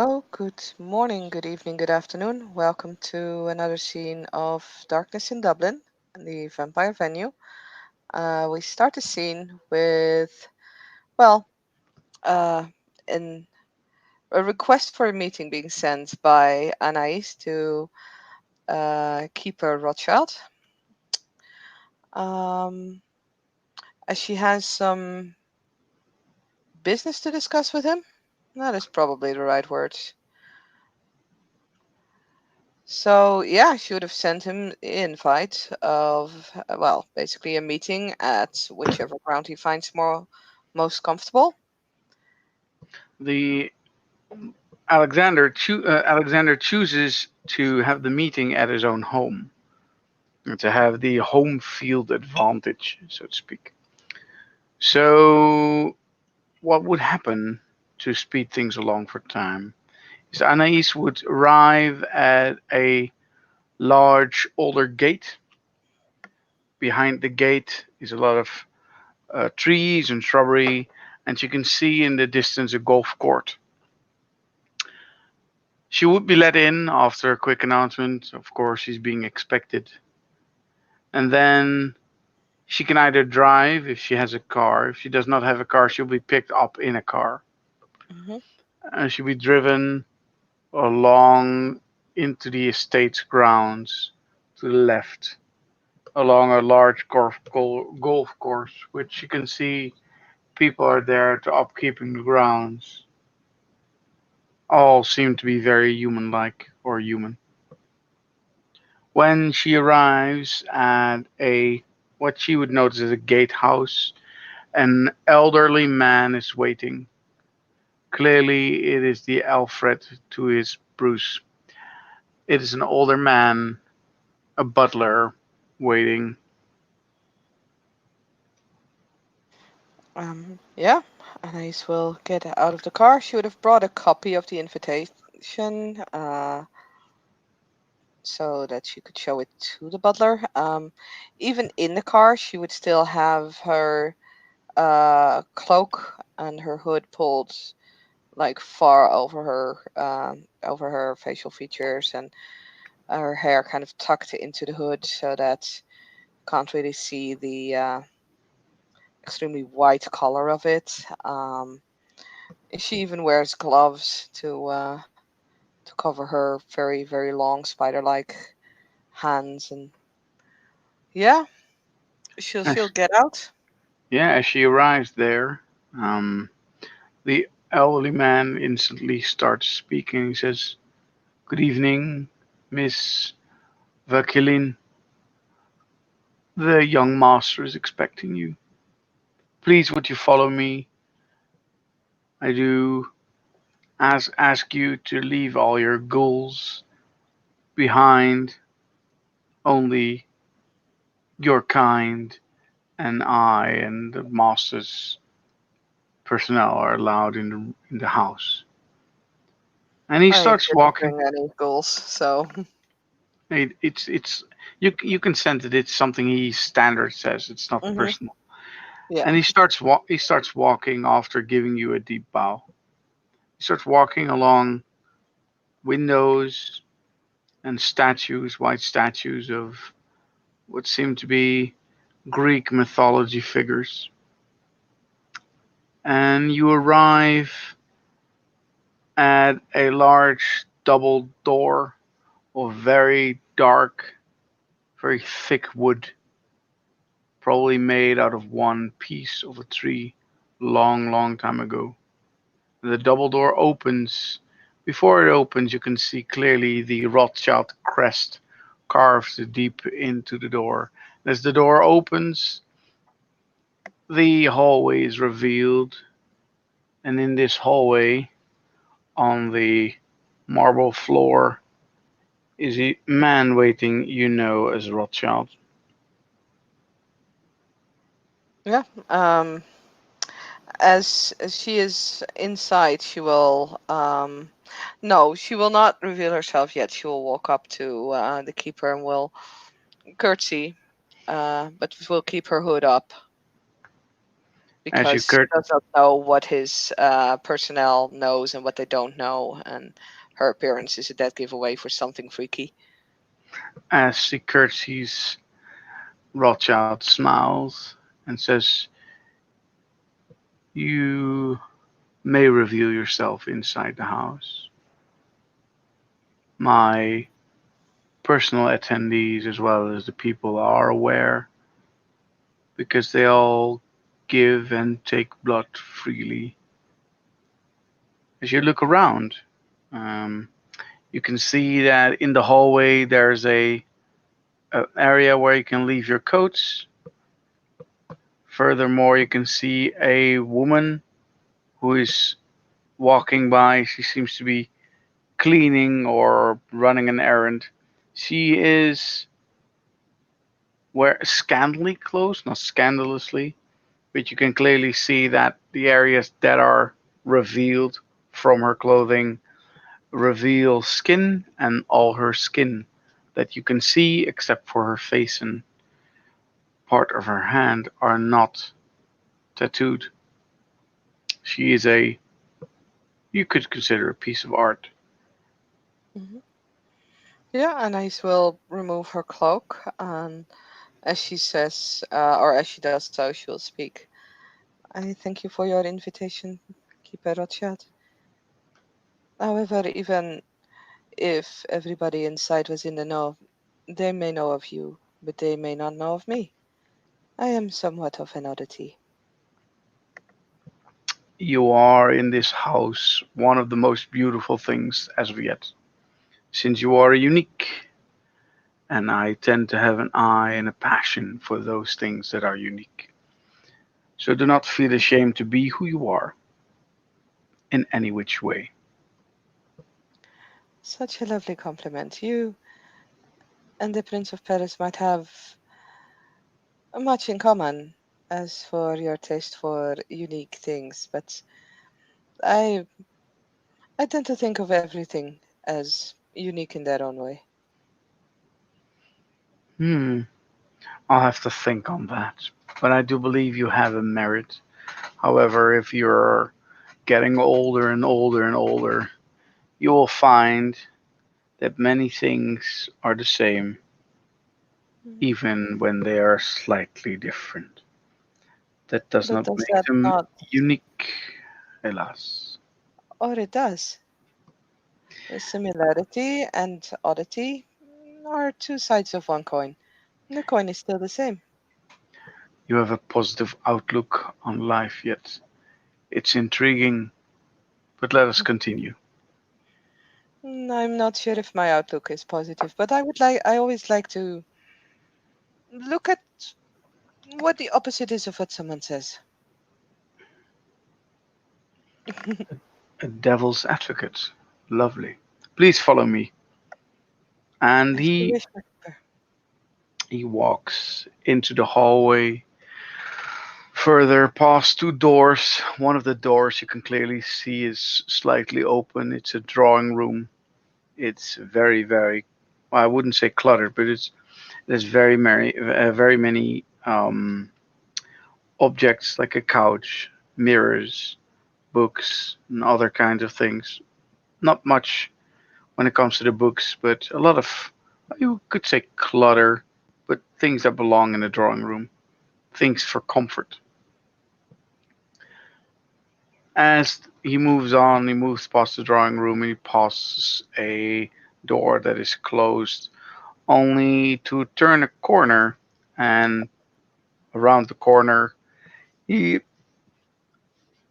Oh, good morning, good evening, good afternoon. Welcome to another scene of Darkness in Dublin, the vampire venue. We start the scene with, well, uh, an, a request for a meeting being sent by Anais to Keeper Rothschild, um, as she has some business to discuss with him. That is probably the right word. So yeah, she would have sent him the invite of well, basically a meeting at whichever ground he finds most comfortable. The Alexander chooses to have the meeting at his own home, to have the home field advantage, so to speak. So, what would happen to speed things along for time is Anais would arrive at a large older gate. Behind the gate is a lot of trees and shrubbery, and you can see in the distance a golf court. She would be let in after a quick announcement. Of course, she's being expected. And then she can either drive if she has a car. If she does not have a car, she'll be picked up in a car. Hmm. And she'll be driven along into the estate's grounds to the left, along a large golf course, which you can see people are there to upkeeping the grounds. All seem to be very human like or human. When she arrives at a what she would notice as a gatehouse, an elderly man is waiting. Clearly, it is the Alfred to his Bruce. It is an older man, a butler, waiting. Yeah, Anais will get out of the car. She would have brought a copy of the invitation, so that she could show it to the butler. Even in the car, she would still have her cloak and her hood pulled like far over her facial features, and her hair kind of tucked into the hood so that you can't really see the extremely white color of it. She even wears gloves to cover her very very long spider-like hands, and yeah, she'll As, get out. yeah, as she arrives there, um, the elderly man instantly starts speaking. He says, "Good evening, Miss Vakilin. The young master is expecting you. Please, would you follow me? I do ask you to leave all your goals behind. Only your kind and I and the master's personnel are allowed in the house." And he I starts didn't walking. bring any goals, so It's you can sense that it's something he standard says. It's not hmm, personal. yeah. And he starts walking after giving you a deep bow. He starts walking along windows and statues, white statues of what seem to be Greek mythology figures. And you arrive at a large double door of very dark, very thick wood, probably made out of one piece of a tree long, long time ago. The double door opens. Before it opens, you can see clearly the Rothschild crest carved deep into the door. As the door opens, the hallway is revealed, and in this hallway, on the marble floor, is a man waiting you know as Rothschild. Yeah. As she is inside, she will no, she will not reveal herself yet. She will walk up to the keeper and will curtsy, but will keep her hood up As you because she curt does not know what his personnel knows and what they don't know, and her appearance is a dead giveaway for something freaky. as she curtsies, Rothschild smiles and says, "You may reveal yourself inside the house. My personal attendees, as well as the people, are aware because they all give and take blood freely. As you look around, um, you can see that in the hallway there's a area where you can leave your coats. Furthermore, you can see a woman who is walking by. She seems to be cleaning or running an errand. She is wear scantily clothes, not scandalously, but you can clearly see that the areas that are revealed from her clothing reveal skin, and all her skin that you can see, except for her face and part of her hand, are not tattooed. She is you could consider a piece of art. Hmm. Yeah, Anais will remove her cloak, and as she says, or as she does so, she will speak. I thank you for your invitation, Keeper Rothschild. However, even if everybody inside was in the know, they may know of you, but they may not know of me. I am somewhat of an oddity. You are in this house one of the most beautiful things as of yet, since you are unique, and I tend to have an eye and a passion for those things that are unique. So do not feel ashamed to be who you are in any which way. Such a lovely compliment. You and the Prince of Paris might have much in common as for your taste for unique things, but I I tend to think of everything as unique in their own way. Hmm, I'll have to think on that. But I do believe you have a merit. However, if you're getting older and older and older, you will find that many things are the same, Mhm. even when they are slightly different. That does But not does make that them not, unique, alas. or it does? The similarity and oddity are two sides of one coin. The coin is still the same. You have a positive outlook on life yet. It's intriguing, but let us continue. I'm not sure if my outlook is positive, but I always like to look at what the opposite is of what someone says. A devil's advocate. Lovely. Please follow me. And As you wish, my keeper. he walks into the hallway, further past two doors. One of the doors you can clearly see is slightly open. It's a drawing room. It's very, well, I wouldn't say cluttered, but there's very many objects like a couch, mirrors, books, and other kinds of things. Not much when it comes to the books, but a lot of, you could say, clutter, but things that belong in a drawing room, things for comfort. As he moves on, he moves past the drawing room and he passes a door that is closed, only to turn a corner, and around the corner he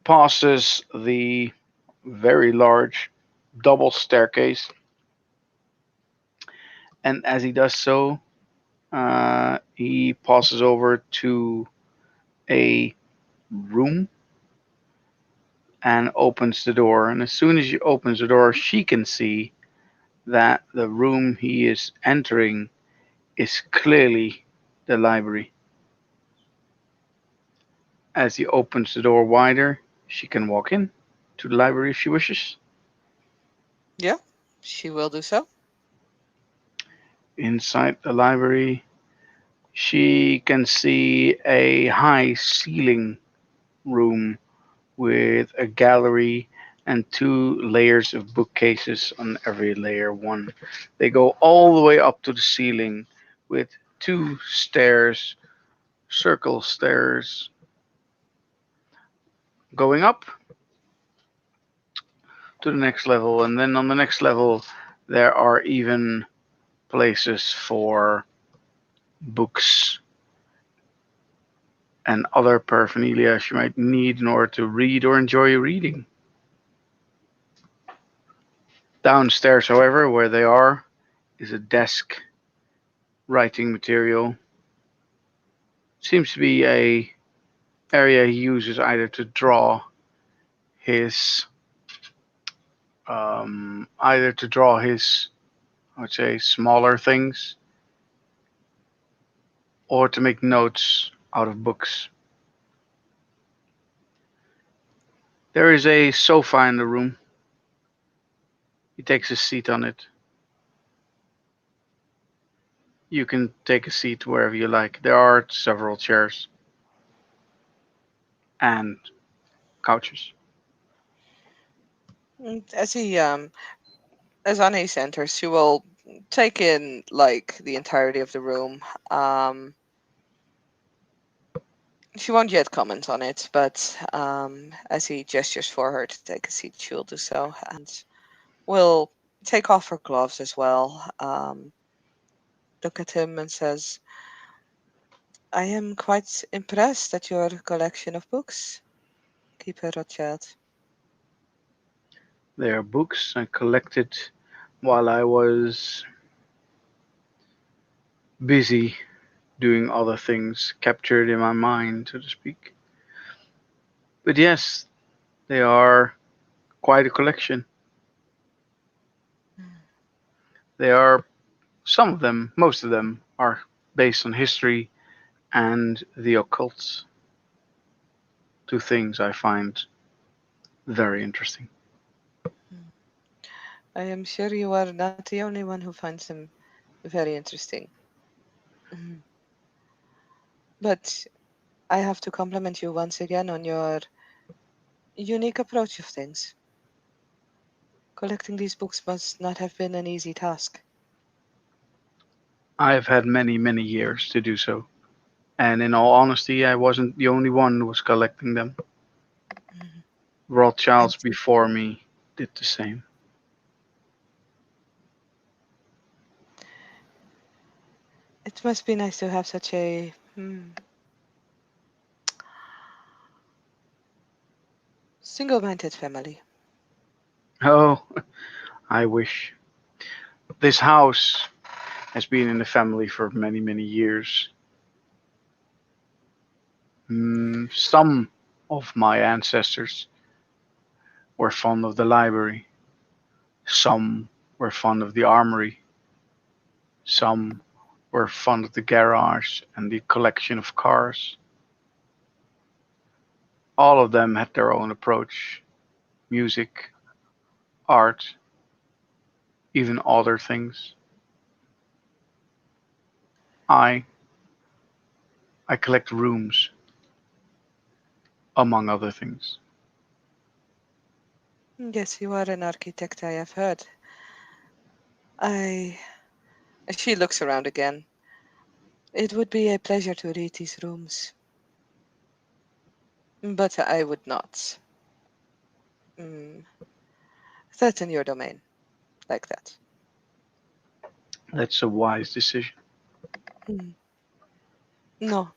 passes the very large double staircase. And as he does so, he passes over to a room and opens the door. And as soon as he opens the door, she can see that the room he is entering is clearly the library. As he opens the door wider, she can walk in to the library if she wishes. Yeah, she will do so. Inside the library, she can see a high ceiling room with a gallery and two layers of bookcases on every layer one. They go all the way up to the ceiling with two stairs, circle stairs going up to the next level. And then on the next level, there are even places for books and other paraphernalia you might need in order to read or enjoy reading. Downstairs, however, where they are, is a desk, writing material. Seems to be a area he uses either to draw his I would say smaller things or to make notes out of books. There is a sofa in the room. He takes a seat on it. You can take a seat wherever you like. There are several chairs and couches. As he as Anais enters, she will take in like the entirety of the room. She won't yet comment on it, but as he gestures for her to take a seat, she will do so, and will take off her gloves as well. Look at him and says, "I am quite impressed at your collection of books, Keeper Rothschild." They are books I collected while I was busy doing other things, captured in my mind, so to speak. But yes, they are quite a collection. They are some of them, most of them, are based on history and the occult, two things I find very interesting. Mm. I am sure you are not the only one who finds them very interesting. Mhm. But I have to compliment you once again on your unique approach of things. Collecting these books must not have been an easy task. I have had many, many years to do so. And in all honesty, I wasn't the only one who was collecting them. Mhm. And Rothschilds before me did the same. it must be nice to have such a single-minded family. Oh, I wish. This house has been in the family for many, many years. Some of my ancestors were fond of the library, some were fond of the armory, some were fond of the garage and the collection of cars. All of them had their own approach: music, art, even other things. I I collect rooms, among other things. Yes, you are an architect, I have heard. I. She looks around again. It would be a pleasure to read these rooms, but I would not mm, threaten your domain like that. That's a wise decision. Mm, No,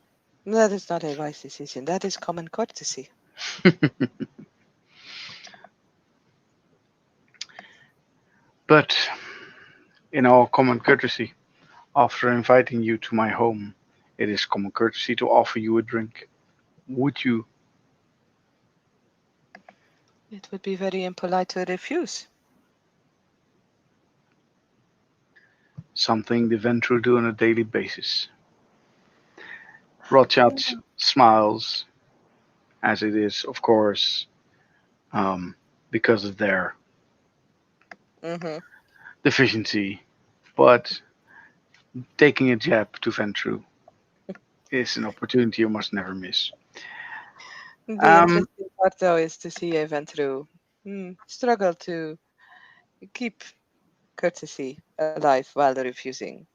that is not a wise decision. That is common courtesy. But in all common courtesy, after inviting you to my home, it is common courtesy to offer you a drink. Would you? It would be very impolite to refuse. Something the Ventru do on a daily basis. Rothschild smiles, as it is, of course, um, because of their Mm-hmm. deficiency. But taking a jab to Ventru is an opportunity you must never miss. The Um, interesting part, though, is to see Eventru struggle to keep courtesy alive while refusing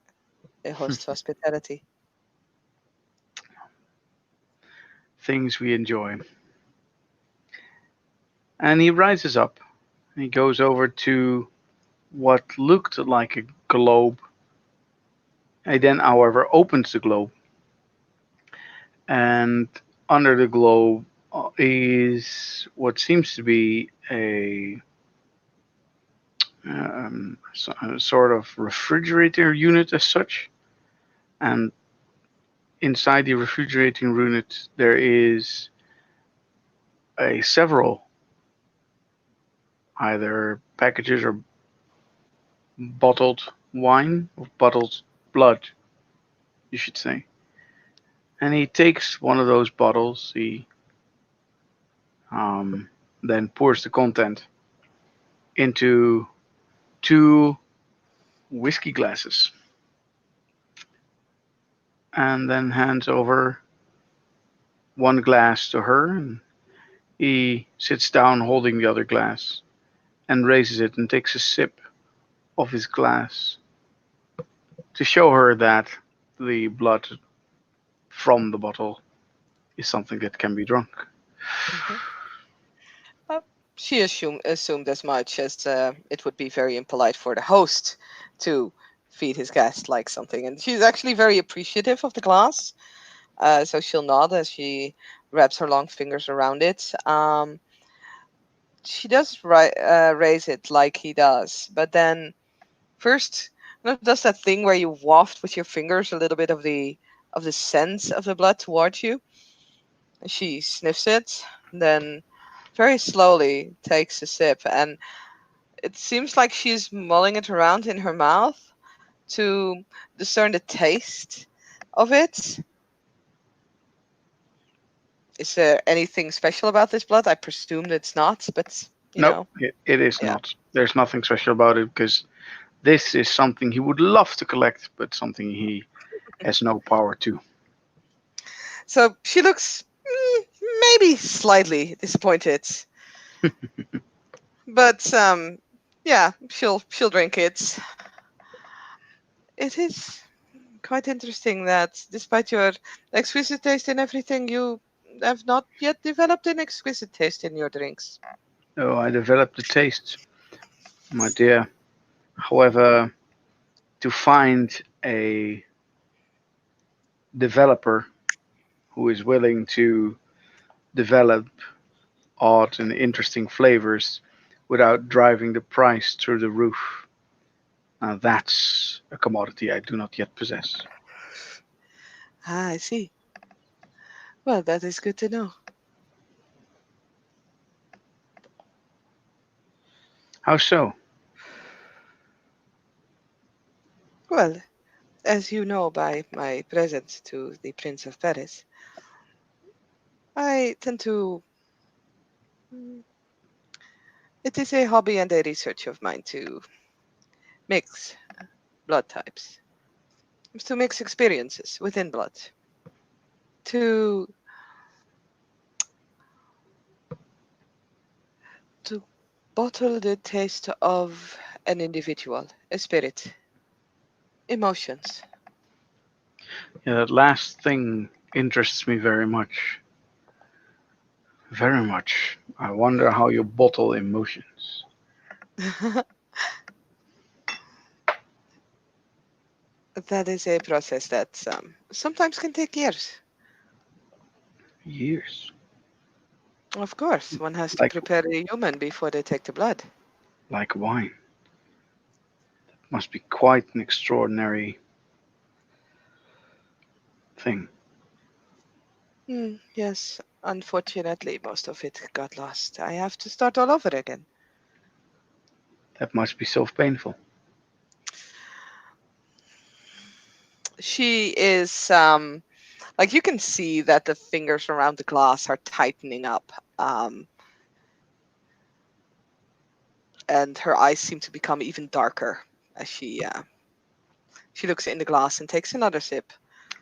a host's hospitality. things we enjoy. And he rises up. He goes over to what looked like a globe. He then, however, opens the globe, and under the globe is what seems to be a sort of refrigerator unit as such. And inside the refrigerating unit, there is a several either packages or bottled wine or bottled blood, you should say. And he takes one of those bottles. He um, then pours the content into two whiskey glasses and then hands over one glass to her. And he sits down holding the other glass and raises it and takes a sip of his glass to show her that the blood from the bottle is something that can be drunk. Mhm. Uh, she assumed as much as it would be very impolite for the host to feed his guest like something. And she's actually very appreciative of the glass. So she'll nod as she wraps her long fingers around it. She does raise it like he does, but then first does that thing where you waft with your fingers a little bit of the sense of the blood towards you. She sniffs it, then very slowly takes a sip, and it seems like she's mulling it around in her mouth to discern the taste of it. Is there anything special about this blood? I presume it's not, but Nope, it is yeah. not. There's nothing special about it because this is something he would love to collect, but something he has no power to. So she looks maybe slightly disappointed, but yeah, she'll drink it. It is quite interesting that despite your exquisite taste in everything, you have not yet developed an exquisite taste in your drinks. Oh, I developed the taste, my dear. However, to find a developer who is willing to develop odd and interesting flavors without driving the price through the roof, that's a commodity I do not yet possess. Ah, I see. Well, that is good to know. How so? Well, as you know by my present to the Prince of Paris, I tend to. mm, It is a hobby and a research of mine to mix blood types, to mix experiences within blood, to to bottle the taste of an individual, a spirit, emotions. Yeah, that last thing interests me very much. Very much. I wonder how you bottle emotions. That is a process that sometimes can take years. Years. Of course, one has to Like prepare a human before they take the blood. like wine. Must be quite an extraordinary thing. Yes, unfortunately, most of it got lost. I have to start all over again. That must be so painful. She is like you can see that the fingers around the glass are tightening up, and her eyes seem to become even darker as she looks in the glass and takes another sip.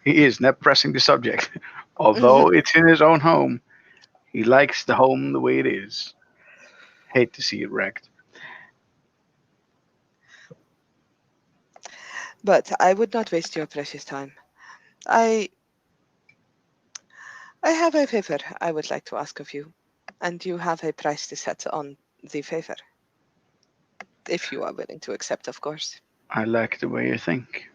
He is not pressing the subject, although it's in his own home. He likes the home the way it is. Hate to see it wrecked. But I would not waste your precious time. I I have a favor I would like to ask of you, and you have a price to set on the favor, if you are willing to accept, of course. I like the way you think.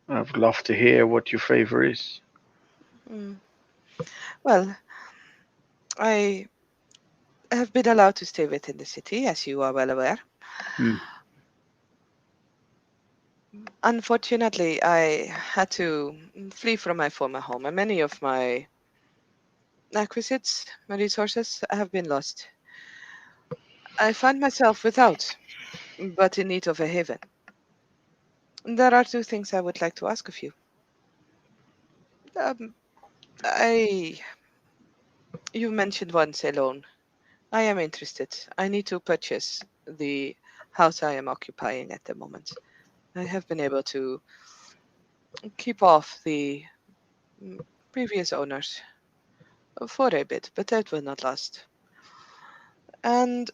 I would love to hear what your favor is. Mm. Well, I have been allowed to stay within the city, as you are well aware. Hmm. Unfortunately, I had to flee from my former home, and many of my requisites, my resources have been lost. I find myself without, but in need of a haven. There are two things I would like to ask of you. Um, I, you mentioned once a loan. I am interested. I need to purchase the house I am occupying at the moment. I have been able to keep off the mm, previous owners for a bit, but that will not last. And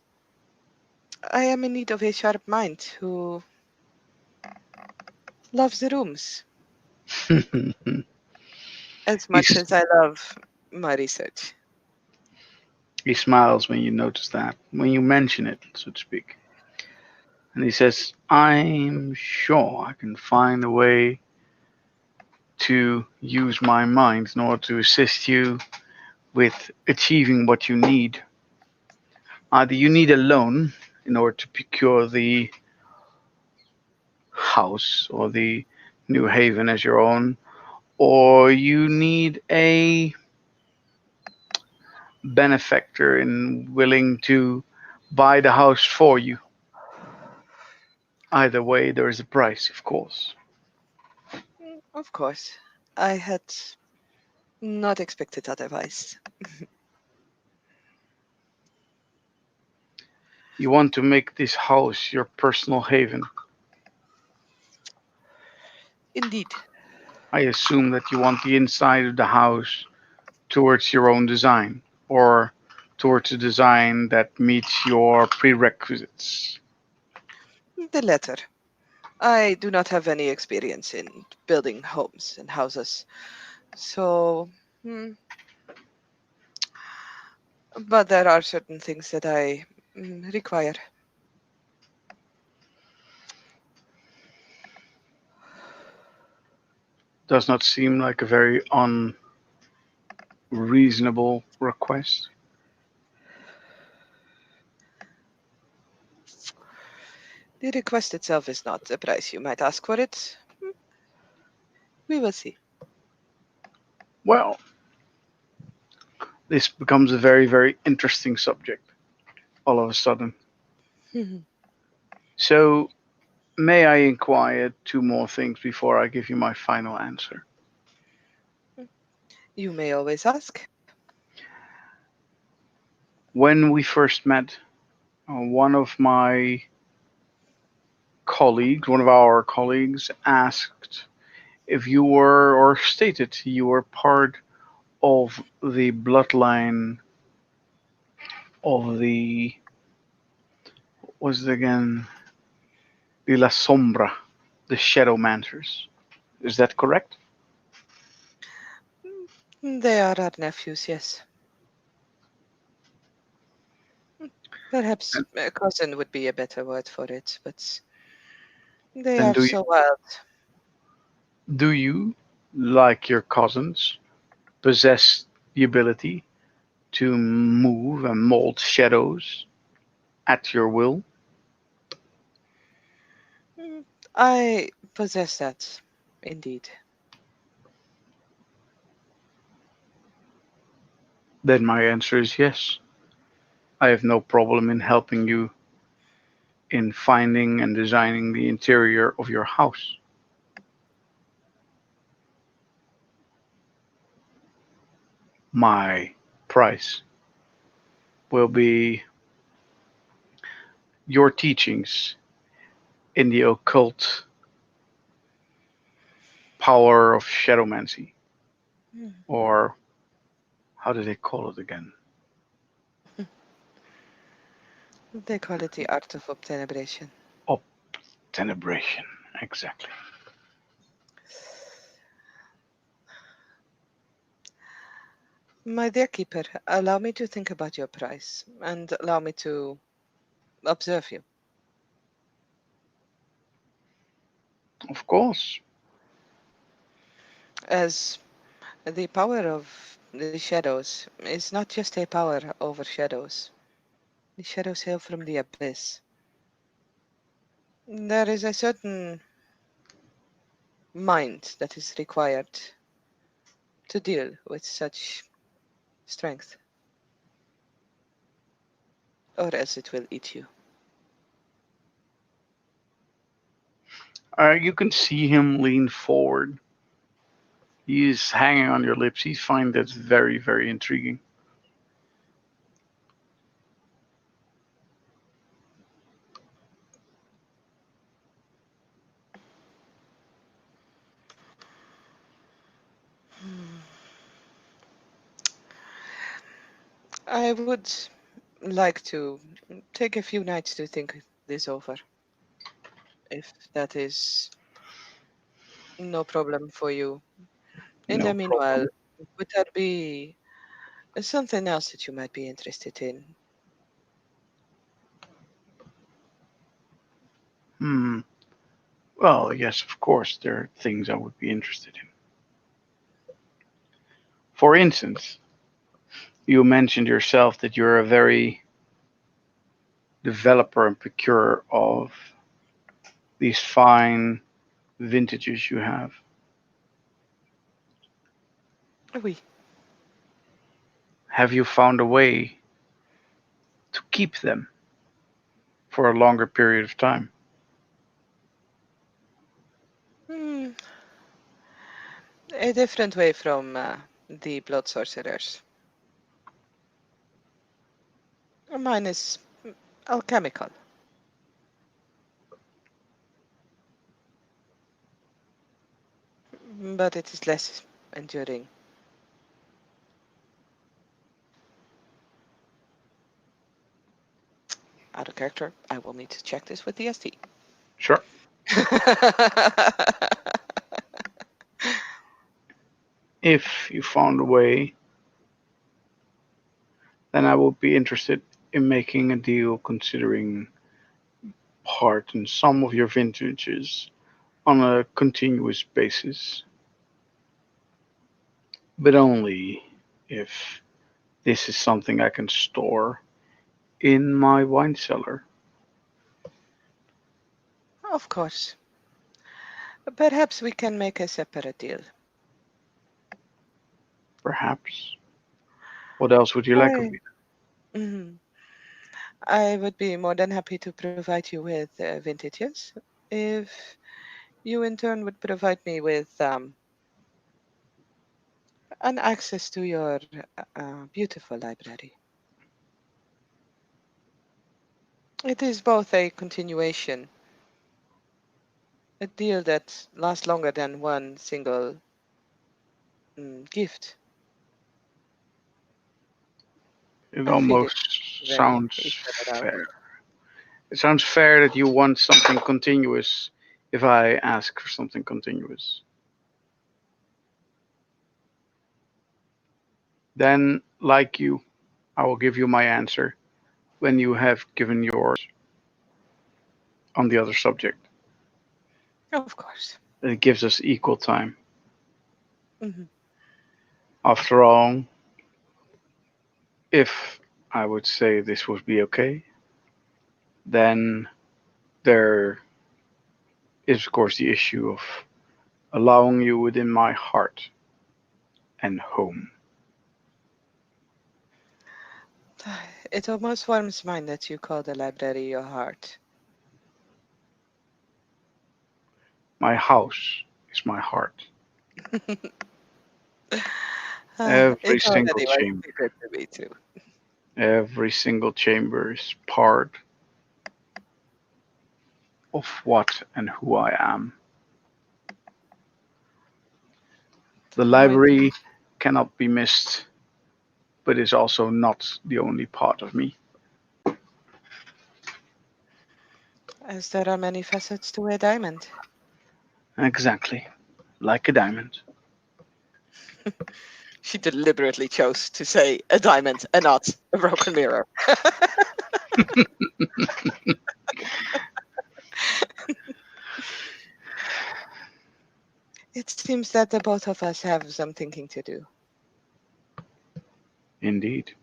I am in need of a sharp mind who loves the rooms as much He's, as I love my research. he smiles when you notice that, when you mention it, so to speak. And he says, I'm sure I can find a way to use my mind in order to assist you with achieving what you need. Either you need a loan in order to procure the house or the New Haven as your own, or you need a benefactor and willing to buy the house for you. Either way, there is a price, of course. Of course, I had not expected otherwise. You want to make this house your personal haven. Indeed. I assume that you want the inside of the house towards your own design, or towards a design that meets your prerequisites. The latter. I do not have any experience in building homes and houses, so, but there are certain things that I require. Does not seem like a very unreasonable request. The request itself is not the price you might ask for it. We will see. Well, this becomes a very, very interesting subject all of a sudden. So, may I inquire two more things before I give you my final answer? You may always ask. When we first met, one of my colleagues, one of our colleagues, asked if you were, or stated you were part of the bloodline of the, what was it again? The La Sombra, the Shadow Manters. Is that correct? They are our nephews, yes. Perhaps And, a cousin would be a better word for it, but they and are so wild. do you, like your cousins, possess the ability to move and mold shadows at your will? Mm, I possess that, indeed. Then my answer is yes. I have no problem in helping you in finding and designing the interior of your house. My price will be your teachings in the occult power of shadowmancy, Mm. or How do they call it again? They call it the art of obtenebration. Obtenebration. Exactly. My dear keeper, allow me to think about your price and allow me to observe you. Of course. As the power of the shadows is not just a power over shadows. The shadows hail from the abyss. There is a certain mind that is required to deal with such strength, or else it will eat you. You can see him lean forward. He is hanging on your lips. He finds that very, very intriguing. Hmm. I would like to take a few nights to think this over, if that is no problem for you. In the No meanwhile, problem. would there be something else that you might be interested in? Hmm. Well, yes, of course, there are things I would be interested in. For instance, you mentioned yourself that you're a very developer and procurer of these fine vintages you have. Oui. Have you found a way to keep them for a longer period of time? Hmm. A different way from the blood sorcerers. Mine is alchemical, but it is less enduring. Out of character, I will need to check this with the SD. Sure. If you found a way, then I would be interested in making a deal considering part in some of your vintages on a continuous basis, but only if this is something I can store in my wine cellar. Of course. Perhaps we can make a separate deal. Perhaps. What else would you like of I, me? mhm. I would be more than happy to provide you with vintages if you in turn would provide me with an access to your beautiful library. It is both a continuation, a deal that lasts longer than one single gift. It I feel it almost very sounds ephemeral. fair. It sounds fair that you want something continuous if I ask for something continuous. Then, like you, I will give you my answer when you have given yours on the other subject. Of course. It gives us equal time. Hmm. After all, if I would say this would be okay, then there is, of course, the issue of allowing you within my heart and home. It almost warms mine that you call the library your heart. My house is my heart. Every It single already was chamber, too good to be true. every single chamber is part of what and who I am. The With library cannot be missed but is also not the only part of me. As there are many facets to a diamond. Exactly, like a diamond. She deliberately chose to say a diamond and not a broken mirror. It seems that the both of us have some thinking to do. Indeed.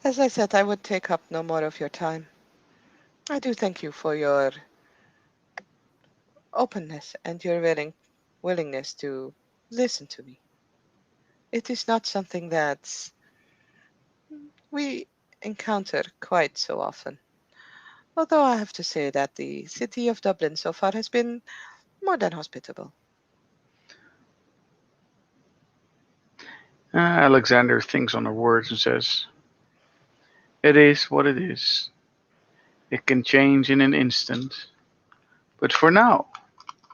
As I said, I would take up no more of your time. I do thank you for your openness and your willingness to listen to me. It is not something that we encounter quite so often. Although I have to say that the city of Dublin so far has been more than hospitable. Alexander thinks on her words and says, "It is what it is. It can change in an instant, but for now,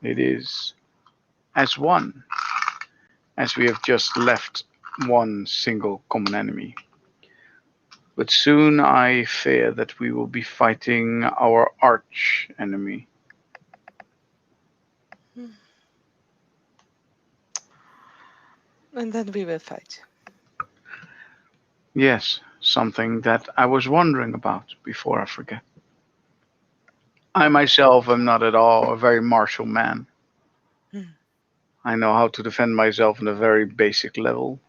it is as one, as we have just left one single common enemy. But soon I fear that we will be fighting our arch enemy. Hmm. And then we will fight. Yes, something that I was wondering about before I forget. I myself am not at all a very martial man. Hmm. I know how to defend myself on a very basic level.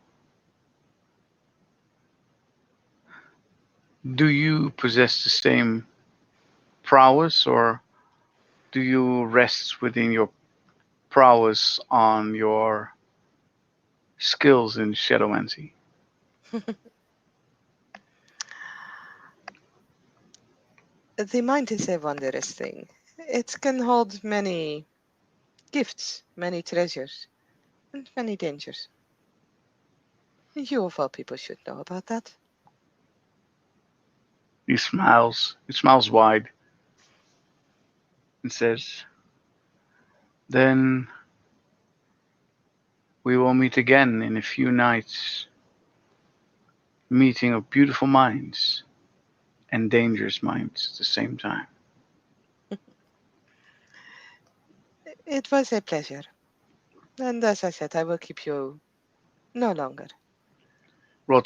Do you possess the same prowess, or do you rest within your prowess on your skills in shadowmancy? The mind is a wondrous thing. It can hold many gifts, many treasures, and many dangers. You of all people should know about that. He smiles. He smiles wide and says, "Then we will meet again in a few nights, meeting of beautiful minds and dangerous minds at the same time." It was a pleasure. And as I said, I will keep you no longer.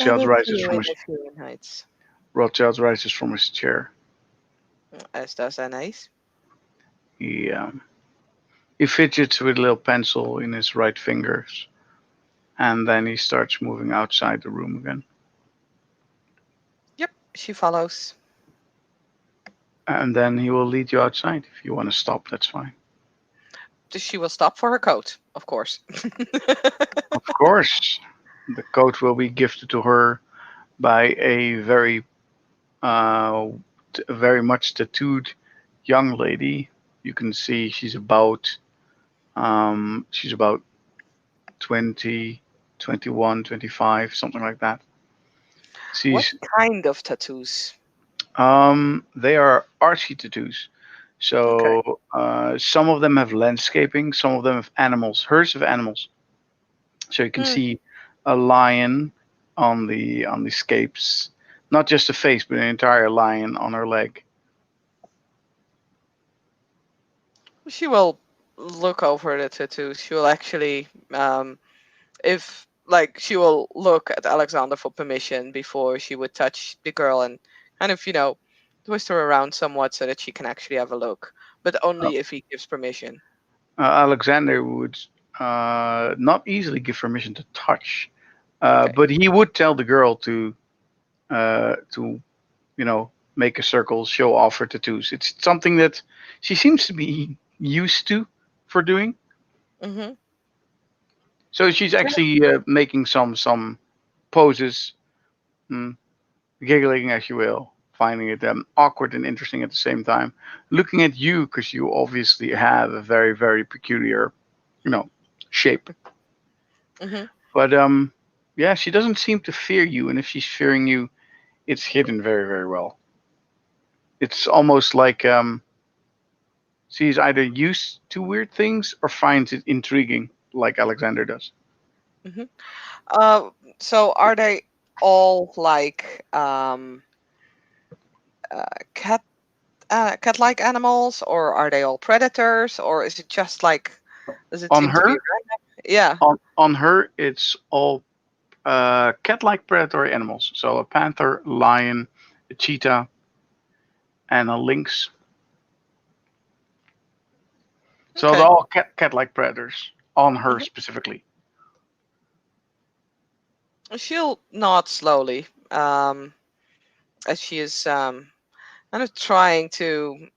I Rothschild will see rises you from in his a few nights. Rothschild rises from his chair. As does Anais. He fidgets with a little pencil in his right fingers, and then he starts moving outside the room again. Yep, she follows. And then he will lead you outside. If you want to stop, that's fine. She will stop for her coat, of course. Of course, the coat will be gifted to her by a uh, very much tattooed young lady. You can see she's about 20, 21, 25, something like that. What She's kind of tattoos? they are artsy tattoos. Okay. So some of them have landscaping, some of them have animals. Hers have animals. So you can Hmm. see a lion on the scapes, not just a face, but an entire lion on her leg. She will look over the tattoos. She will actually, if like, she will look at Alexander for permission before she would touch the girl and kind of, twist her around somewhat so that she can actually have a look, but Uh, only if he gives permission. Alexander would not easily give permission to touch, Okay. but he would tell the girl to make a circle, show off her tattoos. It's something that she seems to be used to for doing. Mm-hmm. So she's actually making some poses, mm, giggling as you will, finding it awkward and interesting at the same time. Looking at you because you obviously have a very peculiar, you know, shape. Mm-hmm. But yeah, she doesn't seem to fear you, and if she's fearing you, it's hidden very well. It's almost like she's either used to weird things or finds it intriguing, like Alexander does. Mm-hmm. Uh, so are they? all like uh, cat cat-like animals, or are they all predators, or is it just like, does it On seem to be her, random? Yeah. on her, it's all cat-like predatory animals. So a panther, lion, a cheetah, and a lynx. So they're Okay. all cat-like predators on her Hmm. specifically. She'll nod slowly, as she is kind of trying to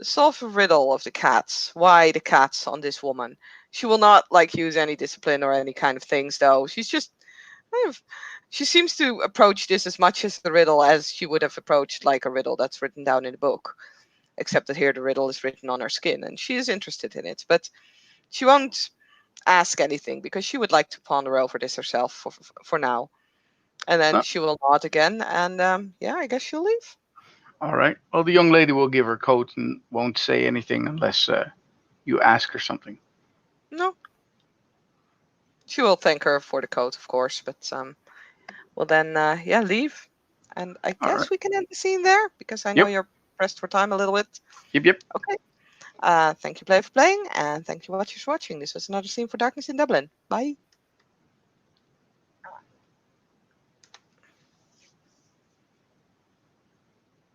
solve a riddle of the cats. Why the cats on this woman? She will not like use any discipline or any kind of things, though. She's just kind of. She seems to approach this as much as a riddle as she would have approached like a riddle that's written down in a book, except that here the riddle is written on her skin, and she is interested in it. But she won't ask anything because she would like to ponder over this herself for now. And then No, she will nod again, and yeah, I guess she'll leave. all right. Well, the young lady will give her coat and won't say anything unless you ask her something. No, she will thank her for the coat, of course, but well then, yeah, leave. And I All right. guess we can end the scene there because I know Yep. you're pressed for time a little bit. Yep. Yep. Okay. Thank you, Play, for playing, and thank you, watchers, for watching. This was another scene for Darkness in Dublin. Bye.